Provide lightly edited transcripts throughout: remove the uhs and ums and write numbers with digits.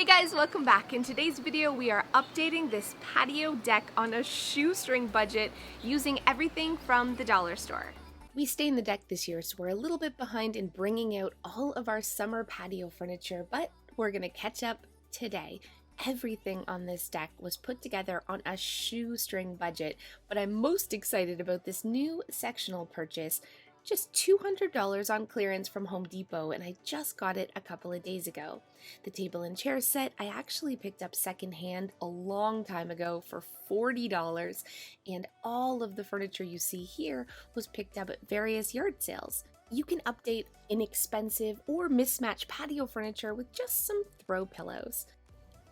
Hey guys, welcome back. In today's video, we are updating this patio deck on a shoestring budget using everything from the dollar store. We stained the deck this year, so we're a little bit behind in bringing out all of our summer patio furniture, but we're gonna catch up today. Everything on this deck was put together on a shoestring budget, but I'm most excited about this new sectional purchase. Just $200 on clearance from Home Depot, and I just got it a couple of days ago. The table and chair set I actually picked up secondhand a long time ago for $40, and all of the furniture you see here was picked up at various yard sales. You can update inexpensive or mismatched patio furniture with just some throw pillows.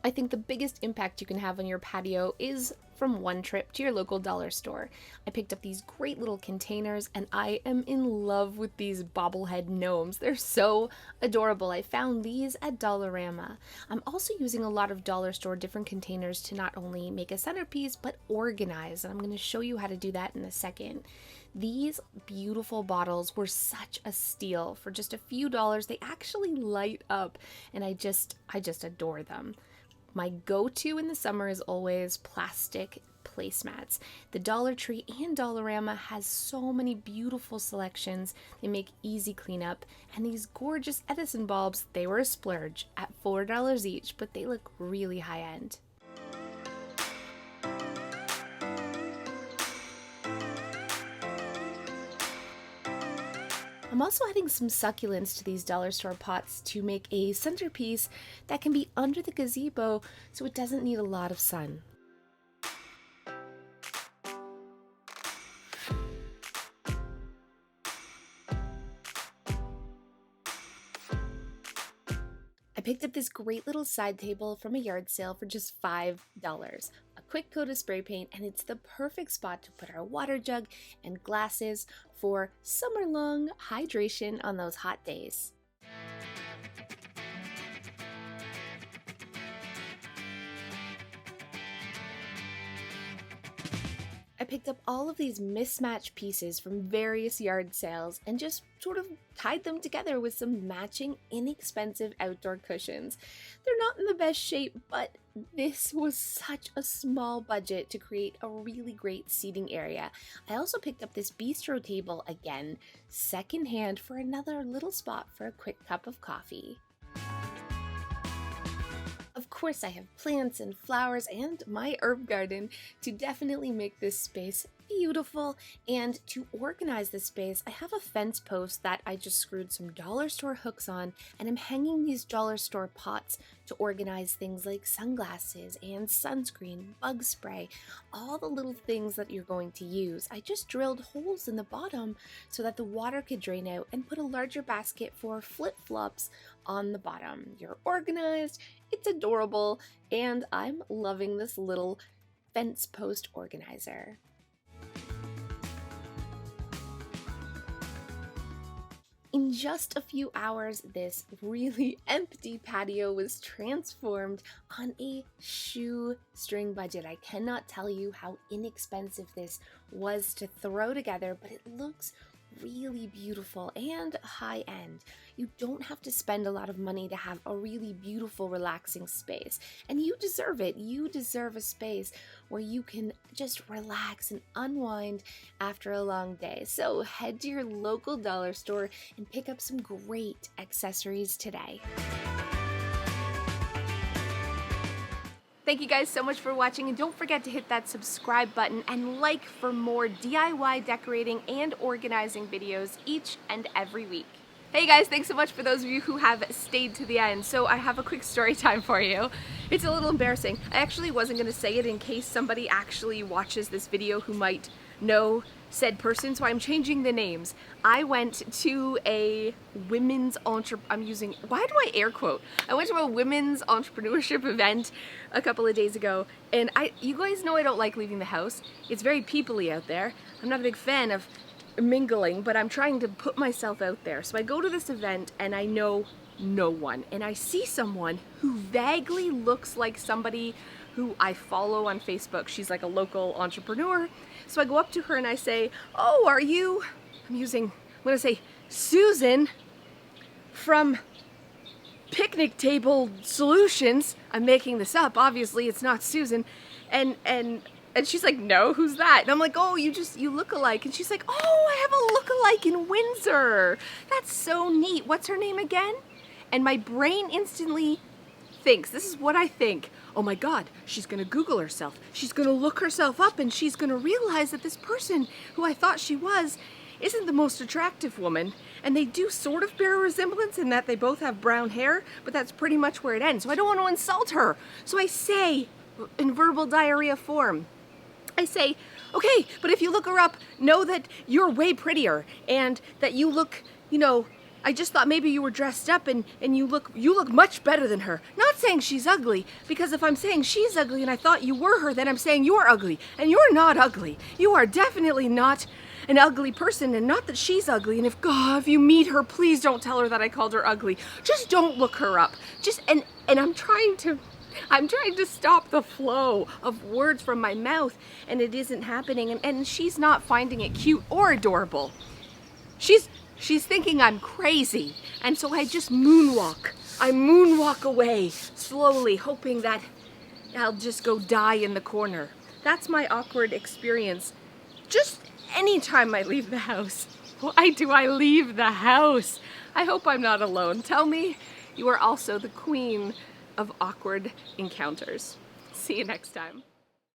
I think the biggest impact you can have on your patio is from one trip to your local dollar store. I picked up these great little containers and I am in love with these bobblehead gnomes. They're so adorable. I found these at Dollarama. I'm also using a lot of dollar store different containers to not only make a centerpiece but organize, and I'm going to show you how to do that in a second. These beautiful bottles were such a steal. For just a few dollars, they actually light up, and I just adore them. My go-to in the summer is always plastic placemats. The Dollar Tree and Dollarama has so many beautiful selections. They make easy cleanup, and these gorgeous Edison bulbs, they were a splurge at $4 each, but they look really high-end. I'm also adding some succulents to these dollar store pots to make a centerpiece that can be under the gazebo so it doesn't need a lot of sun. I picked up this great little side table from a yard sale for just $5. A quick coat of spray paint, and it's the perfect spot to put our water jug and glasses for summer-long hydration on those hot days. I picked up all of these mismatched pieces from various yard sales and just sort of tied them together with some matching inexpensive outdoor cushions. They're not in the best shape, but this was such a small budget to create a really great seating area. I also picked up this bistro table again, secondhand, for another little spot for a quick cup of coffee. Of course, I have plants and flowers and my herb garden to definitely make this space beautiful. And to organize this space, I have a fence post that I just screwed some dollar store hooks on, and I'm hanging these dollar store pots to organize things like sunglasses and sunscreen, bug spray, all the little things that you're going to use. I just drilled holes in the bottom so that the water could drain out and put a larger basket for flip-flops on the bottom. You're organized, it's adorable, and I'm loving this little fence post organizer. In just a few hours, this really empty patio was transformed on a shoestring budget. I cannot tell you how inexpensive this was to throw together, but it looks really beautiful and high-end. You don't have to spend a lot of money to have a really beautiful, relaxing space, and you deserve it. You deserve a space where you can just relax and unwind after a long day. So head to your local dollar store and pick up some great accessories today. Thank you guys so much for watching, and don't forget to hit that subscribe button and like for more DIY decorating and organizing videos each and every week. Hey guys, thanks so much for those of you who have stayed to the end. So I have a quick story time for you. It's a little embarrassing. I actually wasn't going to say it in case somebody actually watches this video who might know said person, so I'm changing the names. I went to a women's why do I air quote? I went to a women's entrepreneurship event a couple of days ago, and you guys know I don't like leaving the house. It's very people-y out there. I'm not a big fan of mingling, but I'm trying to put myself out there. So I go to this event and I know no one, and I see someone who vaguely looks like somebody who I follow on Facebook. She's like a local entrepreneur. So I go up to her and I say, "Oh, are you," I'm going to say Susan from picnic table solutions. I'm making this up, obviously it's not Susan. And she's like, no, who's that? And I'm like, oh, you look alike. And she's like, oh, I have a look-alike in Windsor. That's so neat. What's her name again? And my brain instantly thinks, this is what I think. Oh my God, she's gonna Google herself. She's gonna look herself up and she's gonna realize that this person who I thought she was isn't the most attractive woman. And they do sort of bear a resemblance in that they both have brown hair, but that's pretty much where it ends. So I don't want to insult her. So I say, in verbal diarrhea form, I say, okay, but if you look her up, know that you're way prettier and that you look, you know, I just thought maybe you were dressed up and you look much better than her. Not saying she's ugly, because if I'm saying she's ugly and I thought you were her, then I'm saying you're ugly. And you're not ugly. You are definitely not an ugly person, and not that she's ugly. And if you meet her, please don't tell her that I called her ugly. Just don't look her up. And I'm trying to stop the flow of words from my mouth, and it isn't happening, and she's not finding it cute or adorable. She's thinking I'm crazy, and so I just moonwalk. I moonwalk away, slowly, hoping that I'll just go die in the corner. That's my awkward experience. Just anytime I leave the house. Why do I leave the house? I hope I'm not alone. Tell me you are also the queen of awkward encounters. See you next time.